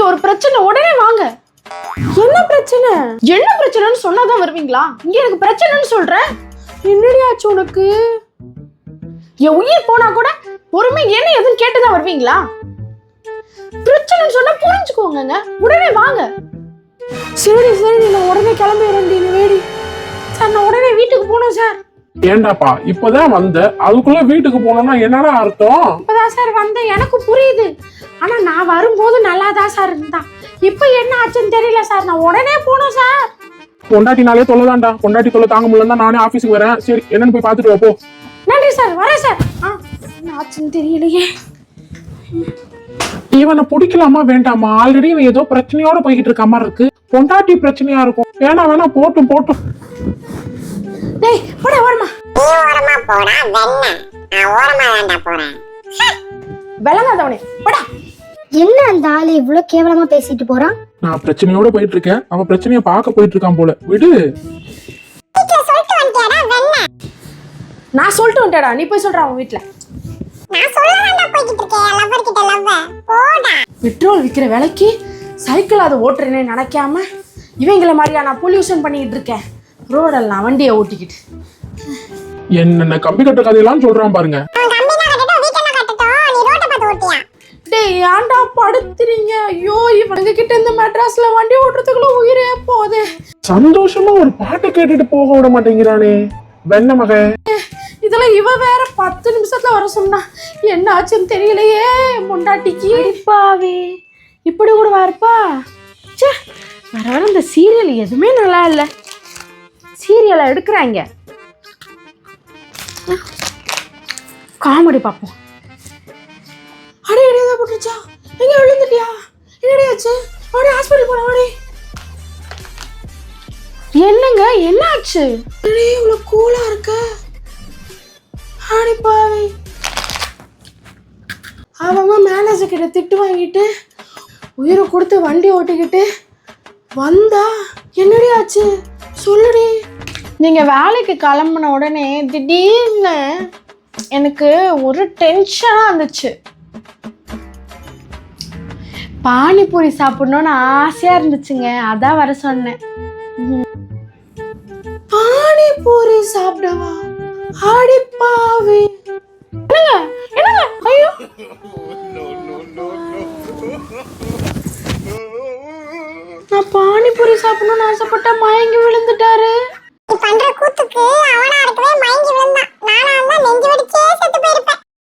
ஒரு பிரச்சனை, உடனே வாங்க. என்ன பிரச்சனை? என்ன பிரச்சனைன்னு சொன்னாதான் வருவீங்களா? இங்க எனக்கு பிரச்சனைன்னு சொல்றேன். என்னடி ஆச்சு உனக்கு? என் உயிர் போனா கூட பொறுமை என்ன எதுன்னு கேட்டுதான் வருவீங்களா? பிரச்சனைன்னு சொன்னா புரிஞ்சுக்கோங்க, உடனே வாங்க. சரி சரி, நீ உடனே கிளம்பிடுறேன். வேடி சார், நான் உடனே வீட்டுக்கு போகணும் சார். ஏண்டாப்பா இப்பதான் வந்த, அதுக்குள்ள வீட்டுக்கு போனோம்னா என்னடா அர்த்தம்? இப்பதான் சார் வந்தேன், எனக்கு புரியுது. ஆனா நான் வரும்போது நல்லாதான் சார் இருந்தா, இப்ப என்ன ஆச்சுன்னு தெரியல சார். நான் உடனே போகணும் சார். பொண்டாட்டினாலே தொல்லதான்டா, பொண்டாட்டி தொல்லை தாங்க முடியல, நானே ஆபீஸுக்கு வரேன். சரி என்னன்னு போய் பாத்துட்டு போ. நன்றி சார், வரேன் சார். என்ன ஆச்சுன்னு தெரியலையே. இவனை பிடிக்கலாமா வேண்டாமா? ஆல்ரெடி இவன் ஏதோ பிரச்சனையோட போய்கிட்டு இருக்க மாதிரி இருக்கு. பொண்டாட்டி பிரச்சனையா இருக்கும். வேணா போட்டும். டேய் போடா, ஓரமா. நீ ஓரமா போடா வெண்ண. நான் ஓரமா வேண்டா போறேன். வெளங்காதவனே போடா. என்ன அந்த ஆளு இவ்வளவு கேவலமா பேசிட்டு போறான்? நான் பிரச்சனையோட போயிட்டு இருக்கேன், அவன் பிரச்சனைய பார்க்க போயிட்டு இருக்கான் போல. விடு. சொல்லிட்டு வந்துட்டியாடா வெண்ண? நான் சொல்லிட்டு வந்துட்டேடா, நீ போய் சொல்ற அவன் வீட்டுல. நான் சொல்ல வேண்டாம் போய்கிட்டு இருக்கேன் லவ்வர் கிட்ட. லவ் போடா. பெட்ரோல் விற்கிற விலைக்கு சைக்கிள் அதை ஓட்டுறேன்னு நினைக்காம இவங்கள மாதிரியா நான் பொல்யூஷன் பண்ணிக்கிட்டு இருக்கேன் ரோடெல்லாம் வண்டியை ஓட்டிக்கிட்டு. என்னென்ன கம்பி கட்ட கதையெல்லாம் சொல்றான் பாருங்க. அவன் கம்பினா கட்டட்டும், வீட்டெல்லாம் கட்டட்டும், நீ ரோட்ட பார்த்து ஓட்டியா? டேய் ஏன்டா படுத்துறீங்க? ஐயோ, இவனுங்க கிட்ட இந்த மெட்ராஸ்ல வண்டி ஓட்டுறதுக்குள்ள உயிரே போகுது. சந்தோஷமா ஒரு பாட்டு கேட்டுட்டு போக விட மாட்டேங்கிறானே வெண்ண மகன். இதுல இவ வேற 10 நிமிஷத்துல வர சொன்னா, என்ன ஆச்சுன்னு தெரியலையே முண்டாட்டிக்கு. பாவே இப்படி கூட வாருப்பா. சே, வர இந்த சீரியல் எதுவுமே நல்லா இல்ல. சீரியலை எடுக்கிறாங்க, காமெடி பார்ப்போம். அடே அடியே போட்டுச்சா? எங்க விழுந்துட்டியா? என்னடி ஆச்சு? அடே ஹாஸ்பிடல் போலாம். அடே என்னங்க, என்ன ஆச்சு? அடே இவ்வளவு கூலா இருக்க. அடே பாவி, அவங்க மேனேஜர் கிட்ட திட்டு வாங்கிட்டு உயிரை கொடுத்து வண்டி ஓட்டிக்கிட்டு வந்தா என்னடி ஆச்சு சொல்லுடி. நீங்க வேலைக்கு கிளம்புன உடனே திடீர்னு எனக்கு ஒரு டென்ஷனா இருந்துச்சு. பானிபூரி சாப்பிடணும்னு ஆசையா இருந்துச்சுங்க, அதான் வர சொன்னேன். பானிபூரி சாப்பிடவா? ஆடி பாவி. என்னங்க ஐயோ, நான் பானிபூரி சாப்பிடணும்னு ஆசைப்பட்டா மயங்கி விழுந்துட்டாரு.